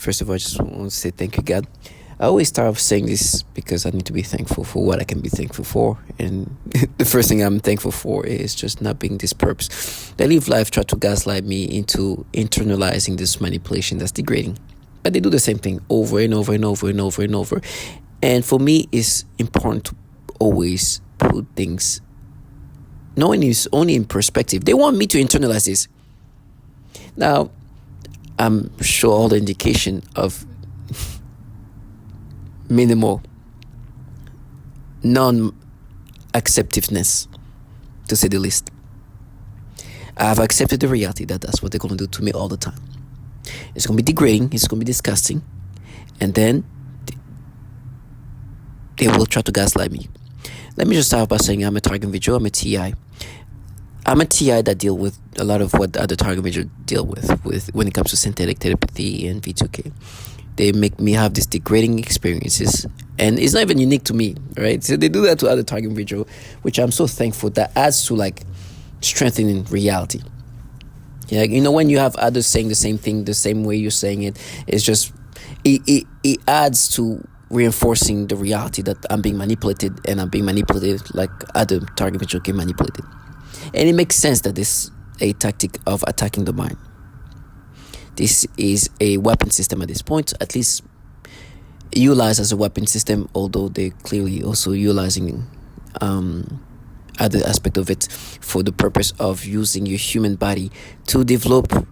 First of all, I just want to say thank you, God. I always start off saying this because I need to be thankful for what I can be thankful for. And the first thing I'm thankful for is just not being disturbed. They live life try to gaslight me into internalizing this manipulation that's degrading. But they do the same thing over and over and over and over and over. And for me, it's important to always put things, knowing it's only in perspective. They want me to internalize this. Now, I'm sure all the indication of minimal non-acceptiveness, to say the least. I've accepted the reality that that's what they're going to do to me all the time. It's going to be degrading, it's going to be disgusting, and then they will try to gaslight me. Let me just start by saying I'm a target individual, I'm a TI. I'm a TI that deal with a lot of what other target individuals deal with when it comes to synthetic telepathy and V2K. They make me have these degrading experiences, and it's not even unique to me, right? So they do that to other target individuals, which I'm so thankful. That adds to like strengthening reality. Yeah, you know, when you have others saying the same thing the same way you're saying it, it's just it adds to reinforcing the reality that I'm being manipulated, and I'm being manipulated like other target individuals get manipulated. And it makes sense that this is a tactic of attacking the mind. This is a weapon system at this point, at least utilized as a weapon system, although they're clearly also utilizing other aspect of it for the purpose of using your human body to develop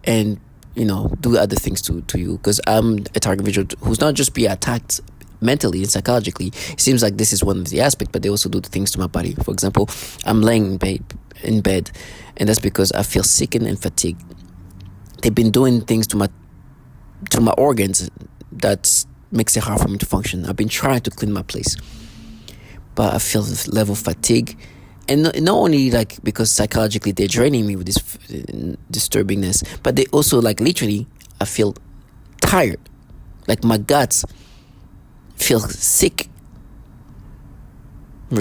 and, you know, do other things to you. Because I'm a target individual who's not just be attacked mentally and psychologically. It seems like this is one of the aspects, but they also do the things to my body. For example, I'm laying in bed, and that's because I feel sickened and fatigued. They've been doing things to my organs that makes it hard for me to function. I've been trying to clean my place, but I feel this level of fatigue, and not only like because psychologically they're draining me with this disturbingness, but they also like literally I feel tired, like my guts feel sick.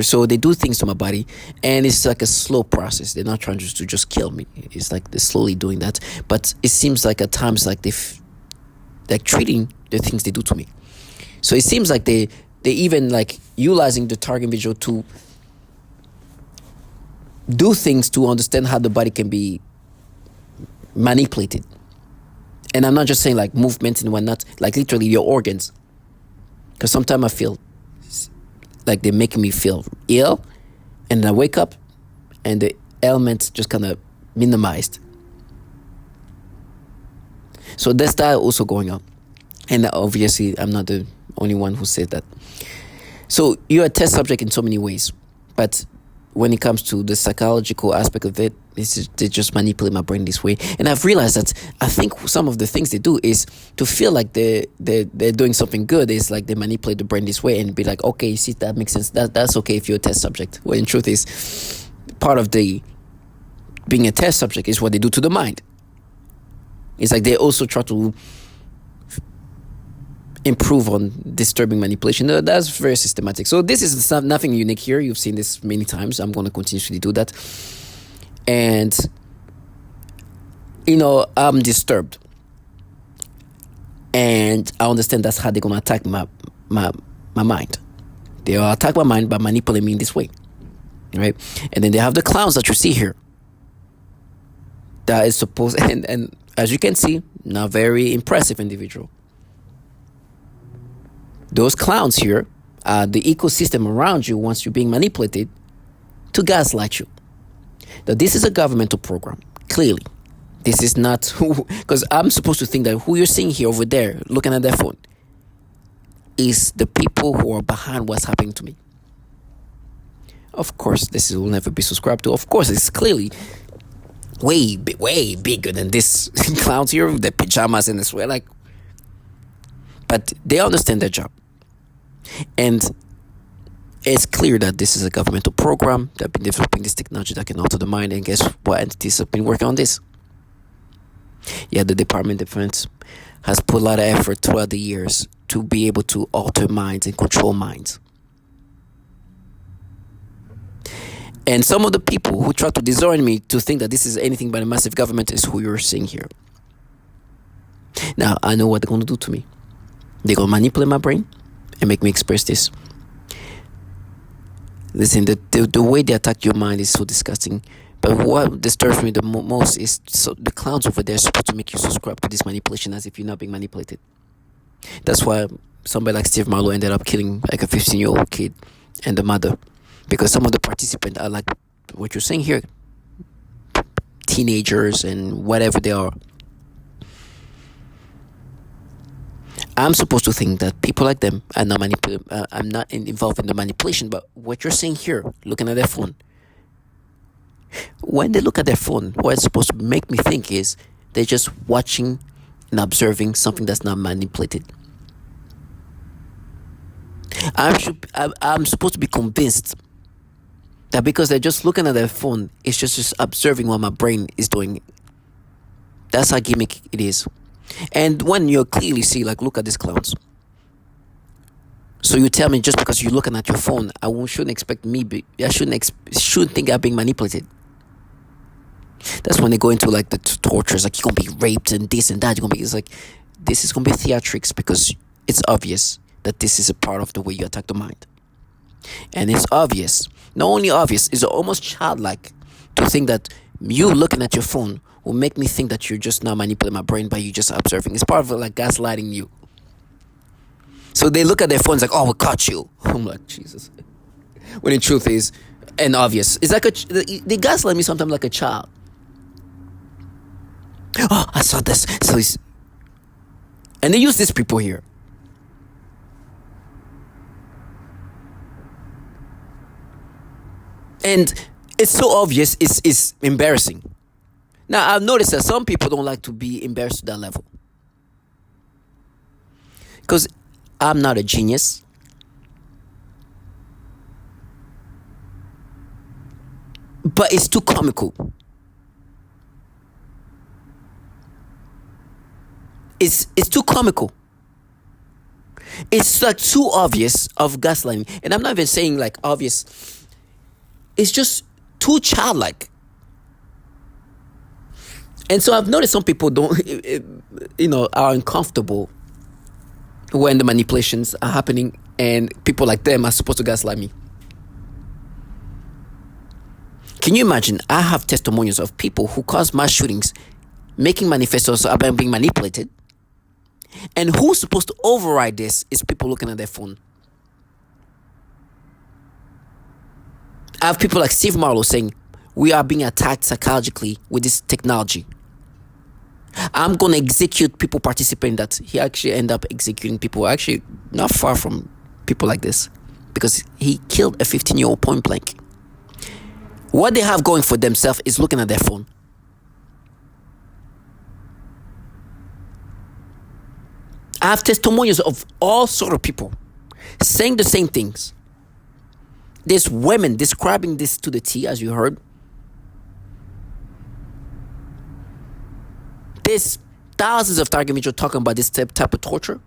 So they do things to my body, and it's like a slow process. They're not trying to just kill me. It's like they're slowly doing that, but it seems like at times like they're treating the things they do to me. So it seems like they even like utilizing the target individual to do things to understand how the body can be manipulated. And I'm not just saying like movements and whatnot, like literally your organs. Because sometimes I feel like they're making me feel ill, and then I wake up and the ailment just kind of minimized. So that's that also going on. And obviously I'm not the only one who said that. So you're a test subject in so many ways, but when it comes to the psychological aspect of it, they just manipulate my brain this way. And I've realized that I think some of the things they do is to feel like they're doing something good. It's like they manipulate the brain this way and be like, okay, see, that makes sense. That's okay if you're a test subject. When in truth is part of the being a test subject is what they do to the mind. It's like they also try to improve on disturbing manipulation. That's very systematic. So this is nothing unique here. You've seen this many times. I'm going to continuously do that. And, you know, I'm disturbed. And I understand that's how they're going to attack my mind. They'll attack my mind by manipulating me in this way. Right? And then they have the clowns that you see here. That is supposed, and as you can see, not very impressive individual. Those clowns here are the ecosystem around you once you're being manipulated to gaslight you. Now, this is a governmental program, clearly. This is not who, because I'm supposed to think that who you're seeing here over there, looking at their phone, is the people who are behind what's happening to me. Of course, this will never be subscribed to. Of course, it's clearly way bigger than this clowns here with the pajamas and the sweat. Like, but they understand their job. And it's clear that this is a governmental program that have been developing this technology that can alter the mind. And guess what entities have been working on this? Yeah, the Department of Defense has put a lot of effort throughout the years to be able to alter minds and control minds. And some of the people who try to discern me to think that this is anything but a massive government is who you're seeing here. Now, I know what they're going to do to me. They're going to manipulate my brain and make me express this. Listen, the way they attack your mind is so disgusting. But what disturbs me the most is the clowns over there are supposed to make you subscribe to this manipulation as if you're not being manipulated. That's why somebody like Steve Marlowe ended up killing like a 15-year-old kid and the mother. Because some of the participants are like what you're saying here, teenagers and whatever they are. I'm supposed to think that people like them are not I'm not involved in the manipulation. But what you're saying here, looking at their phone, when they look at their phone, what it's supposed to make me think is they're just watching and observing something that's not manipulated. I'm supposed to be convinced that because they're just looking at their phone, it's just observing what my brain is doing. That's how gimmick it is. And when you clearly see, like, look at these clowns. So you tell me just because you're looking at your phone, shouldn't expect I shouldn't think I'm being manipulated. That's when they go into like the tortures, like you're gonna be raped and this and that. It's like this is gonna be theatrics because it's obvious that this is a part of the way you attack the mind. And it's obvious, not only obvious, it's almost childlike to think that you looking at your phone will make me think that you're just not manipulating my brain by you just observing. It's part of like gaslighting you. So they look at their phones like, oh, we caught you. I'm like, Jesus. When the truth is, and obvious, it's like they gaslight me sometimes like a child. Oh, I saw this. And they use these people here. And it's so obvious, it's embarrassing. Now, I've noticed that some people don't like to be embarrassed to that level. Because I'm not a genius. But it's too comical. It's too comical. It's like too obvious of gaslighting. And I'm not even saying like obvious. It's just too childlike. And so I've noticed some people are uncomfortable when the manipulations are happening and people like them are supposed to gaslight me. Can you imagine? I have testimonials of people who caused mass shootings making manifestos about being manipulated. And who's supposed to override this is people looking at their phone. I have people like Steve Marlowe saying, we are being attacked psychologically with this technology. I'm going to execute people participating that. He actually ended up executing people actually not far from people like this because he killed a 15-year-old point blank. What they have going for themselves is looking at their phone. I have testimonials of all sort of people saying the same things. There's women describing this to the T, as you heard. There's thousands of target videos talking about this type of torture.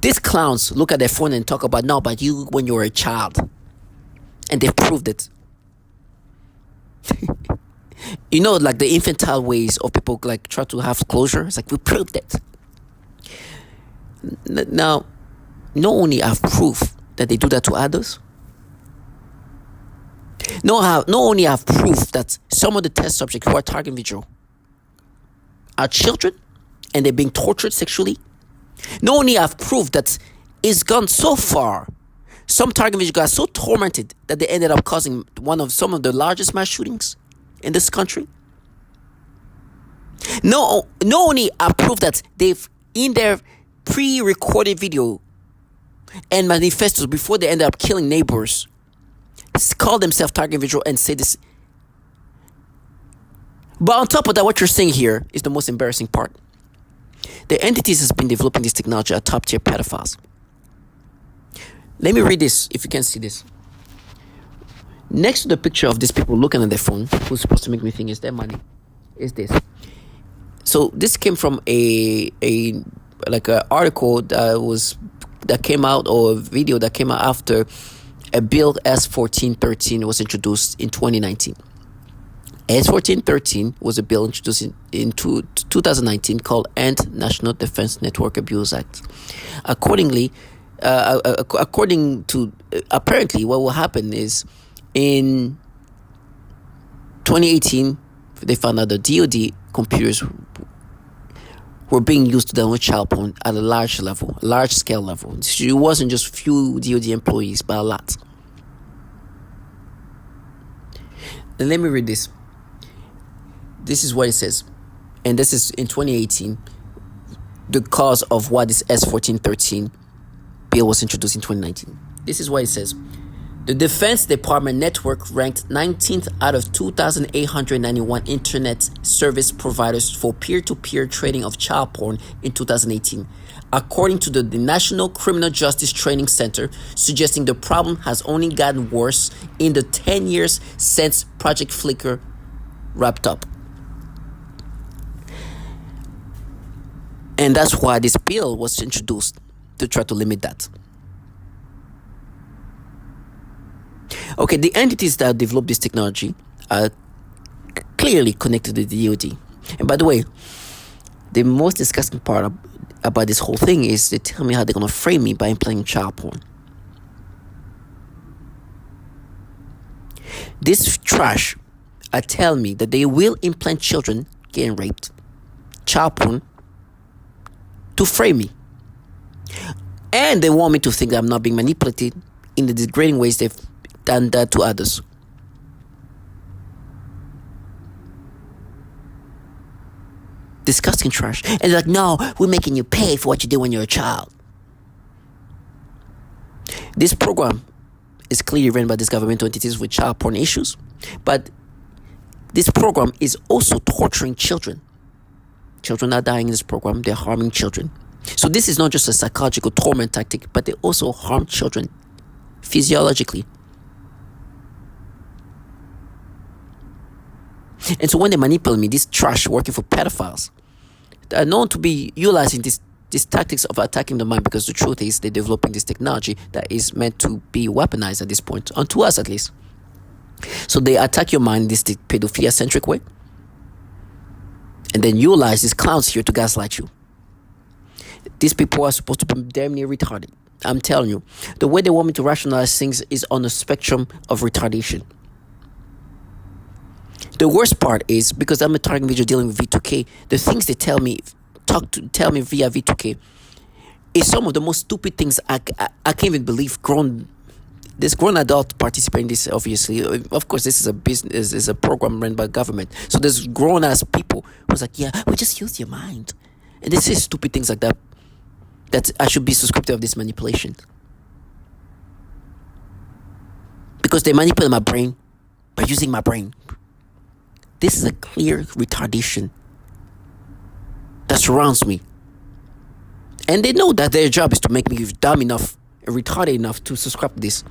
These clowns look at their phone and talk about, no, but you when you were a child. And they've proved it. Like the infantile ways of people like try to have closure. It's like, we proved it. Now, not only have proof that they do that to others, not only have proof that some of the test subjects who are target video are children and they're being tortured sexually. Not only have proof that it's gone so far, some target video got so tormented that they ended up causing some of the largest mass shootings in this country. Not only have proof that they've in their pre-recorded video and manifestos before they ended up killing neighbors, call themselves target video and say this. But on top of that, what you're saying here is the most embarrassing part. The entities has been developing this technology are top-tier pedophiles. Let me read this, if you can see this. Next to the picture of these people looking at their phone, who's supposed to make me think is their money, is this. So this came from a article that came out, or a video that came out after a bill S1413 was introduced in 2019. S1413 was a bill introduced in 2019 called End National Defense Network Abuse Act. According to apparently, what will happen is in 2018 they found out the DoD computers were being used to download child porn at a large scale level. It wasn't just few DoD employees, but a lot. And let me read this. This is what it says, and this is in 2018. The cause of why this S1413 bill was introduced in 2019. This is what it says. The Defense Department network ranked 19th out of 2,891 internet service providers for peer-to-peer trading of child porn in 2018, according to the National Criminal Justice Training Center, suggesting the problem has only gotten worse in the 10 years since Project Flickr wrapped up. And that's why this bill was introduced, to try to limit that. Okay, the entities that developed this technology are clearly connected to the DoD. And by the way, the most disgusting part about this whole thing is they tell me how they're going to frame me by implanting child porn. This trash tell me that they will implant children getting raped, child porn, to frame me. And they want me to think that I'm not being manipulated in the degrading ways they've done that to others. Disgusting trash. And they're like, no, we're making you pay for what you did when you're a child. This program is clearly run by these governmental entities with child porn issues, but this program is also torturing children. Children are dying in this program. They're harming children. So this is not just a psychological torment tactic, but they also harm children physiologically. And so when they manipulate me, this trash working for pedophiles, they are known to be utilizing these tactics of attacking the mind, because the truth is they're developing this technology that is meant to be weaponized at this point, unto us at least. So they attack your mind in this pedophilia-centric way, and then utilize these clowns here to gaslight you. These people are supposed to be damn near retarded. I'm telling you, the way they want me to rationalize things is on the spectrum of retardation. The worst part is, because I'm a target video dealing with V2K, the things they tell me via V2K is some of the most stupid things I can't even believe. This grown adult participating in this, obviously. Of course, this is a business, is a program run by government. So there's grown ass people who's like, yeah, we just use your mind. And they say stupid things like that. That I should be susceptible of this manipulation. Because they manipulate my brain by using my brain. This is a clear retardation that surrounds me. And they know that their job is to make me dumb enough and retarded enough to subscribe to this.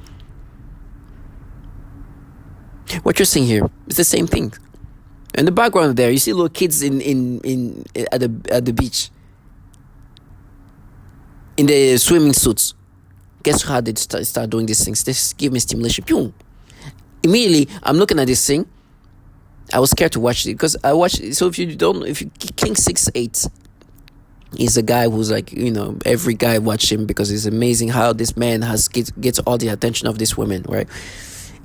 What you're seeing here is the same thing. In the background there, you see little kids at the beach in the swimming suits. Guess how they start doing these things? They just give me stimulation. Pew! Immediately, I'm looking at this thing. I was scared to watch it because I watched. So if you King 68 is a guy who's like, every guy watch him because it's amazing how this man gets all the attention of these women, right?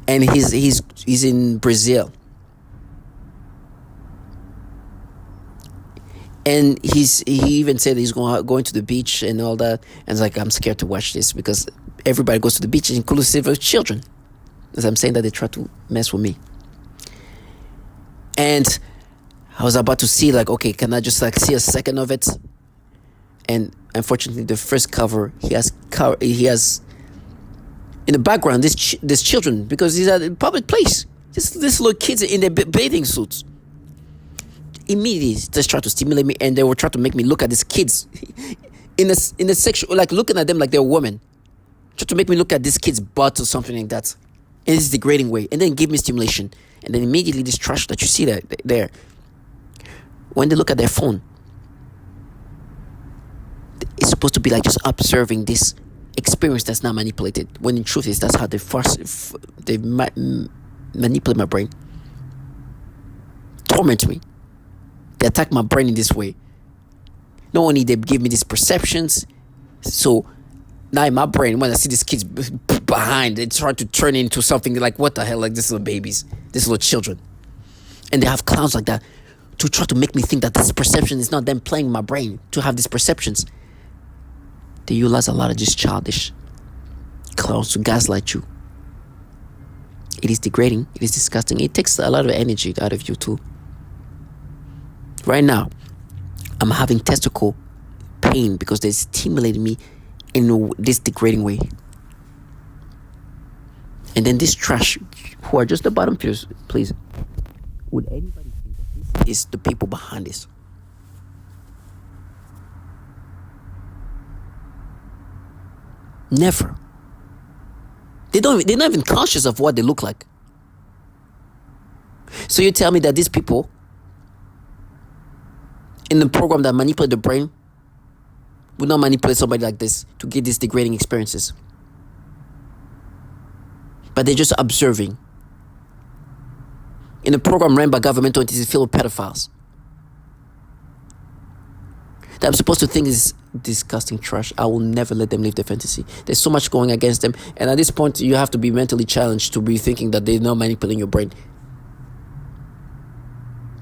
And he's in Brazil. And he even said he's going to the beach and all that. And it's like, I'm scared to watch this because everybody goes to the beach, inclusive of children. As I'm saying that, they try to mess with me. And I was about to see, like, okay, can I just see a second of it? And unfortunately, the first cover, he has in the background this children, because he's at a public place. This little kids in their bathing suits. Immediately just try to stimulate me, and they will try to make me look at these kids in a sexual, like looking at them like they're women. Try to make me look at this kid's butt or something like that. In this degrading way, and then give me stimulation. And then immediately this trash that you see there, when they look at their phone, it's supposed to be like just observing this experience that's not manipulated, when in truth is that's how they manipulate my brain. torment me. They attack my brain in this way. Not only they give me these perceptions, so now in my brain, when I see these kids behind, it's hard to turn into something like, what the hell, like these little babies, these little children. And they have clowns like that to try to make me think that this perception is not them playing my brain, to have these perceptions. They utilize a lot of just childish clowns to gaslight you. It is degrading. It is disgusting. It takes a lot of energy out of you too. Right now, I'm having testicle pain because they're stimulating me in this degrading way. And then this trash, who are just the bottom feeders, please, would anybody think that this is the people behind this? Never. They're not even conscious of what they look like. So you tell me that these people in the program that manipulate the brain would not manipulate somebody like this to get these degrading experiences. But they're just observing. In a program ran by governmental entities filled with pedophiles. That I'm supposed to think is disgusting trash. I will never let them live their fantasy. There's so much going against them. And at this point, you have to be mentally challenged to be thinking that they're not manipulating your brain.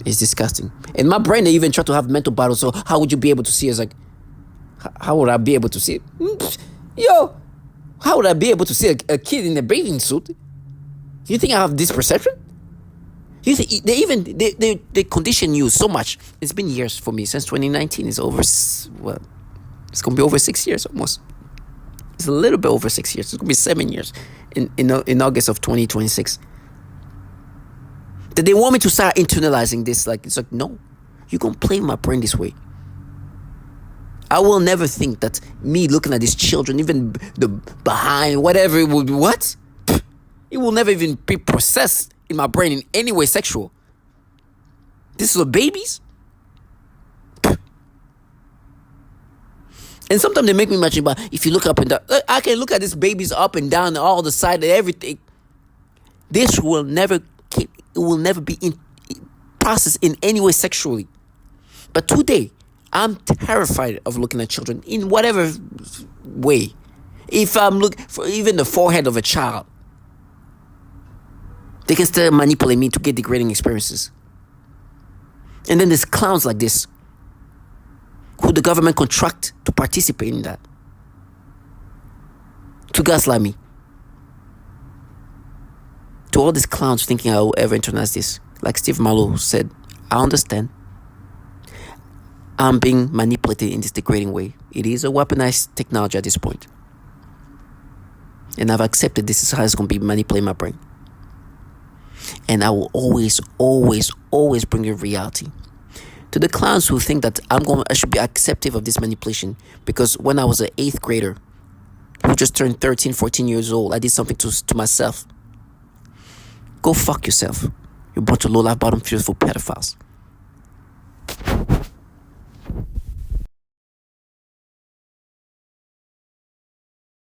It's disgusting. In my brain, they even try to have mental battles. So how would you be able to see? It's like, how would I be able to see it? Yo, how would I be able to see a kid in a bathing suit? You think I have this perception? You think they condition you so much. It's been years for me since 2019. It's over. Well, it's gonna be over 6 years almost. It's a little bit over 6 years. It's gonna be 7 years in August of 2026. That they want me to start internalizing this. Like, it's like, no, you're gonna play my brain this way. I will never think that me looking at these children, even the behind, whatever it will be, what? It will never even be processed in my brain in any way sexual. These are babies. And sometimes they make me imagine, but if you look up and down, I can look at these babies up and down, all the side and everything. This will never be processed in any way sexually. But today, I'm terrified of looking at children in whatever way. If I'm looking for even the forehead of a child, they can still manipulate me to get degrading experiences. And then there's clowns like this, who the government contract to participate in that, to gaslight me. To all these clowns thinking I will ever internalize this. Like Steve Marlowe said, I understand. I'm being manipulated in this degrading way. It is a weaponized technology at this point. And I've accepted this is how it's going to be manipulating my brain. And I will always, always, always bring you reality. To the clowns who think that I should be acceptive of this manipulation, because when I was an 8th grader who just turned 13, 14 years old, I did something to myself. Go fuck yourself. You're a bunch of low-life, bottom-fearful pedophiles.